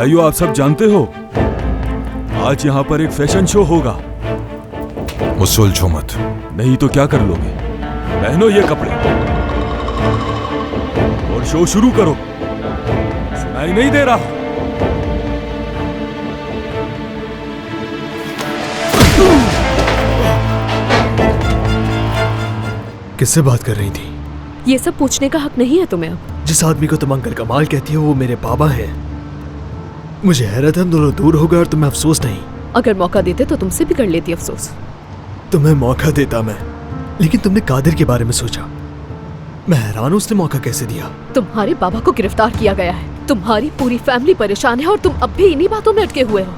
भाइयों, आप सब जानते हो आज यहाँ पर एक फैशन शो होगा। उलझो मत। नहीं तो क्या कर लोगे? पहनो ये कपड़े और शो शुरू करो। सुनाई नहीं दे रहा? किससे बात कर रही थी? ये सब पूछने का हक नहीं है तुम्हें अब। जिस आदमी को तुम अंकल कमाल कहती हो वो मेरे बाबा हैं। मुझे हैरत है हम दोनों दूर हो गए और तुम्हें अफसोस नहीं। अगर मौका देते तो तुमसे भी कर लेती अफसोस। तुम्हें मौका देता मैं, लेकिन तुमने कादिर के बारे में सोचा। मैं हैरान हूं उसने मौका कैसे दिया। तुम्हारे बाबा को गिरफ्तार किया गया है, तुम्हारी पूरी फैमिली परेशान है और तुम अब भी इन्हीं बातों में अटके हुए हो।